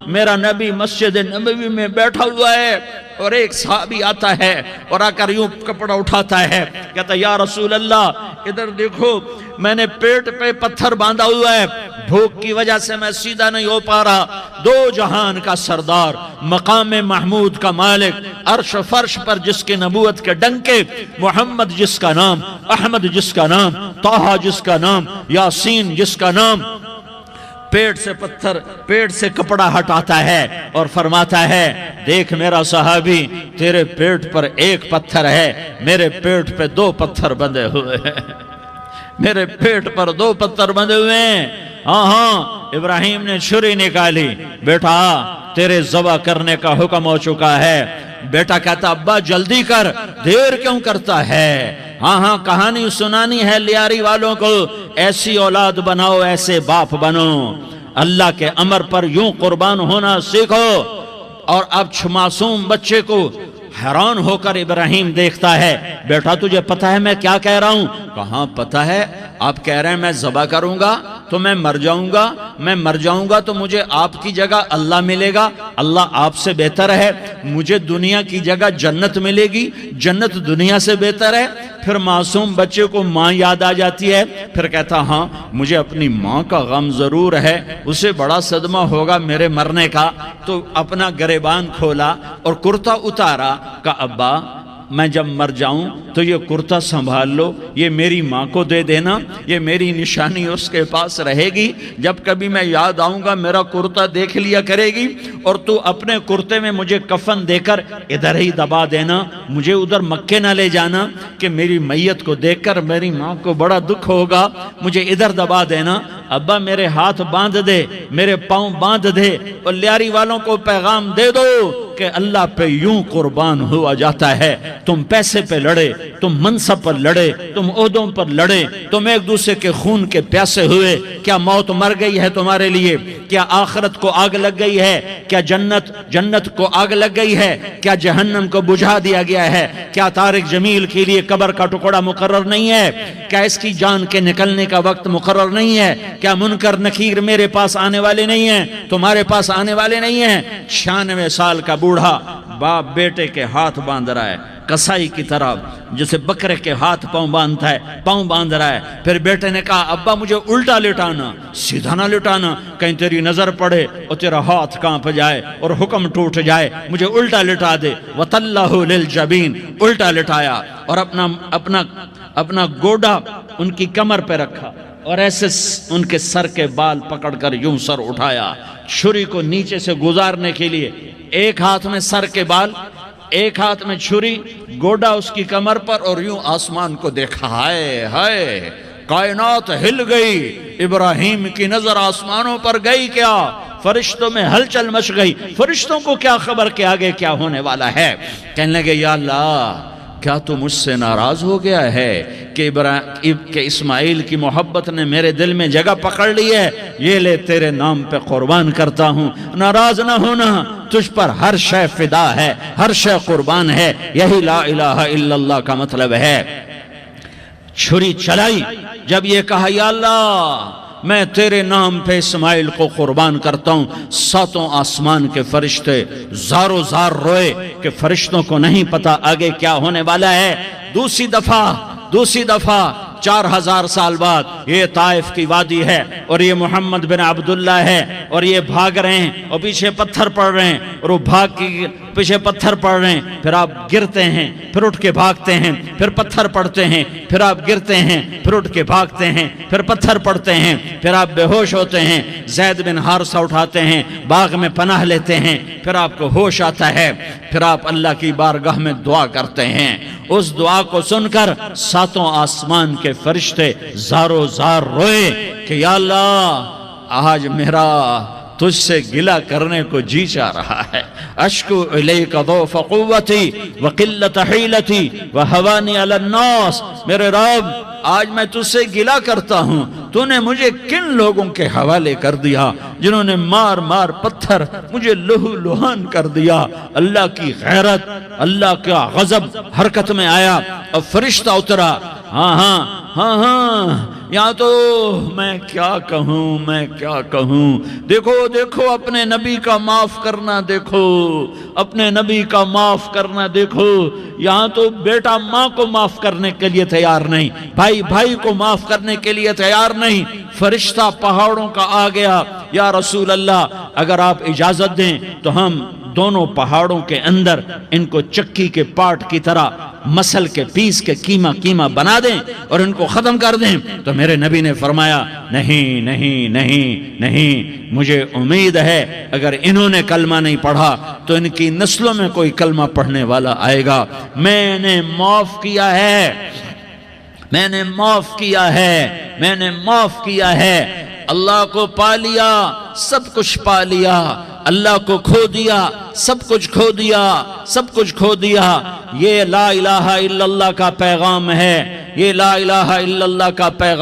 میرا نبی مسجد نبوی میں بیٹھا ہوا ہے اور ایک صحابی آتا ہے اور آ کر یوں کپڑا اٹھاتا ہے، کہتا ہے یا رسول اللہ ادھر دیکھو، میں نے پیٹ پہ پتھر باندھا ہوا ہے، بھوک کی وجہ سے میں سیدھا نہیں ہو پا رہا۔ دو جہان کا سردار، مقام محمود کا مالک، عرش فرش پر جس کے نبوت کے ڈنکے، محمد جس کا نام، احمد جس کا نام، طٰہٰ جس کا نام، یاسین جس کا نام، پیٹ سے پتھر، پیٹ سے کپڑا ہٹاتا ہے اور فرماتا ہے دیکھ میرا صحابی، تیرے پیٹ پر ایک پتھر ہے، میرے پیٹ پہ دو پتھر بندھے ہوئے ہیں، میرے پیٹ پر دو پتھر بندھے ہوئے ہیں۔ ہاں ابراہیم نے چھری نکالی، بیٹا تیرے ذبح کرنے کا حکم ہو چکا ہے۔ بیٹا کہتا ابا جلدی کر، دیر کیوں کرتا ہے؟ ہاں کہانی سنانی ہے لیاری والوں کو، ایسی اولاد بناؤ، ایسے باپ بنو، اللہ کے امر پر یوں قربان ہونا سیکھو۔ اور اب معصوم بچے کو حیران ہو کر ابراہیم دیکھتا ہے، بیٹا تجھے پتہ ہے میں کیا کہہ رہا ہوں؟ کہاں پتہ ہے، آپ کہہ رہے ہیں میں ذبح کروں گا تو میں مر جاؤں گا، میں مر جاؤں گا تو مجھے آپ کی جگہ اللہ ملے گا، اللہ آپ سے بہتر ہے، مجھے دنیا کی جگہ جنت ملے گی، جنت دنیا سے بہتر ہے۔ پھر معصوم بچے کو ماں یاد آ جاتی ہے، پھر کہتا ہاں مجھے اپنی ماں کا غم ضرور ہے، اسے بڑا صدمہ ہوگا میرے مرنے کا۔ تو اپنا گریبان کھولا اور کرتا اتارا، کہا ابا میں جب مر جاؤں تو یہ کرتا سنبھال لو، یہ میری ماں کو دے دینا، یہ میری نشانی اس کے پاس رہے گی، جب کبھی میں یاد آؤں گا میرا کرتا دیکھ لیا کرے گی، اور تو اپنے کرتے میں مجھے کفن دے کر ادھر ہی دبا دینا، مجھے ادھر مکے نہ لے جانا کہ میری میت کو دیکھ کر میری ماں کو بڑا دکھ ہوگا، مجھے ادھر دبا دینا۔ ابا میرے ہاتھ باندھ دے، میرے پاؤں باندھ دے، اور لیاری والوں کو پیغام دے دو کہ اللہ پہ یوں قربان ہوا جاتا ہے۔ تم پیسے پہ لڑے، تم منصب پر لڑے، تم عہدوں پر لڑے، تم ایک دوسرے کے خون کے پیاسے ہوئے، کیا موت مر گئی ہے تمہارے لیے؟ کیا آخرت کو آگ لگ گئی ہے؟ کیا جنت کو آگ لگ گئی ہے؟ کیا جہنم کو بجھا دیا گیا ہے؟ کیا طارق جمیل کے لیے قبر کا ٹکڑا مقرر نہیں ہے؟ کیا اس کی جان کے نکلنے کا وقت مقرر نہیں ہے؟ کیا منکر نکیر میرے پاس آنے والے نہیں ہیں، تمہارے پاس آنے والے نہیں ہیں؟ 96 سال کا بوڑھا باپ بیٹے کے ہاتھ باندھ رہا ہے، کسائی کی طرح جیسے بکرے کے ہاتھ پاؤں باندھتا ہے، پاؤں باندھ رہا ہے۔ پھر بیٹے نے کہا ابا مجھے الٹا لٹانا، سیدھا نہ لٹانا، کہیں تیری نظر پڑے اور تیرا ہاتھ کانپ جائے اور حکم ٹوٹ جائے، مجھے الٹا لٹا دے۔ وَتَلَّهُ لِلْجَبِينِ، الٹا لٹایا اور اپنا گوڈا ان کی کمر پہ رکھا اور ایسے ان کے سر کے بال پکڑ کر یوں سر اٹھایا، چھری کو نیچے سے گزارنے کے لیے، ایک ہاتھ میں سر کے بال، ایک ہاتھ میں چھری، گوڈا اس کی کمر پر، اور یوں آسمان کو دیکھا۔ ہائے ہائے، کائنات ہل گئی، ابراہیم کی نظر آسمانوں پر گئی، کیا فرشتوں میں ہلچل مچ گئی، فرشتوں کو کیا خبر کہ آگے کیا ہونے والا ہے۔ کہنے لگے یا اللہ کیا تو مجھ سے ناراض ہو گیا ہے کہ اسماعیل کی محبت نے میرے دل میں جگہ پکڑ لی ہے؟ یہ لے تیرے نام پہ قربان کرتا ہوں، ناراض نہ ہونا، تجھ پر ہر شے فدا ہے، ہر شے قربان ہے، یہی لا الہ الا اللہ کا مطلب ہے۔ چھری چلائی، جب یہ کہا یا اللہ میں تیرے نام پہ اسماعیل کو قربان کرتا ہوں، 7 آسمان کے فرشتے زارو زار روئے کہ فرشتوں کو نہیں پتا آگے کیا ہونے والا ہے۔ دوسری دفعہ 4000 سال بعد یہ طائف کی وادی ہے اور یہ محمد بن عبداللہ ہے اور یہ بھاگ رہے ہیں اور پیچھے پتھر پڑ رہے ہیں اور وہ بھاگ کے پیچھے پتھر پڑ رہے ہیں، پھر آپ گرتے ہیں، پھر اٹھ کے بھاگتے ہیں، پھر پتھر پڑتے ہیں، پھر آپ گرتے ہیں، پھر اٹھ کے بھاگتے ہیں، پھر پتھر پڑتے ہیں، پھر آپ بے ہوش ہوتے ہیں، زید بن حارثہ اٹھاتے ہیں، باغ میں پناہ لیتے ہیں، پھر آپ کو ہوش آتا ہے، پھر آپ اللہ کی بارگاہ میں دعا کرتے ہیں۔ اس دعا کو سن کر 7 آسمان کے فرشتے زارو زار روئے کہ یا اللہ آج میرا تجھ سے گلہ کرنے کو جی چاہ رہا ہے۔ اشکو الیک ضعف قوتی وقلت حیلتی وہوانی علی الناس، میرے رب آج میں تجھ سے گلہ کرتا ہوں، تو نے مجھے کن لوگوں کے حوالے کر دیا جنہوں نے مار مار پتھر مجھے لہو لہان کر دیا۔ اللہ کی غیرت، اللہ کا غضب حرکت میں آیا اور فرشتہ اترا، ہاں یہاں تو میں کیا کہوں، دیکھو دیکھو اپنے نبی کا معاف کرنا، دیکھو اپنے نبی کا معاف کرنا، دیکھو یہاں تو بیٹا ماں کو معاف کرنے کے لیے تیار نہیں، بھائی بھائی کو معاف کرنے کے لیے تیار نہیں، فرشتہ پہاڑوں کا آ گیا، یا رسول اللہ اگر آپ اجازت دیں تو ہم دونوں پہاڑوں کے اندر ان کو چکی کے پاٹ کی طرح مسل کے پیس کے کیما بنا دیں اور ان کو ختم کر دیں۔ تو میرے نبی نے فرمایا نہیں نہیں نہیں نہیں، مجھے امید ہے اگر انہوں نے کلمہ نہیں پڑھا تو ان کی نسلوں میں کوئی کلمہ پڑھنے والا آئے گا۔ میں نے معاف کیا ہے، میں نے معاف کیا ہے، میں نے معاف کیا ہے۔ اللہ کو پا لیا، سب کچھ پا لیا، اللہ کو کھو دیا، سب کچھ کھو دیا، سب کچھ کھو دیا۔ یہ لا الہ الا اللہ کا پیغام ہے، یہ لا الہ الا اللہ کا پیغام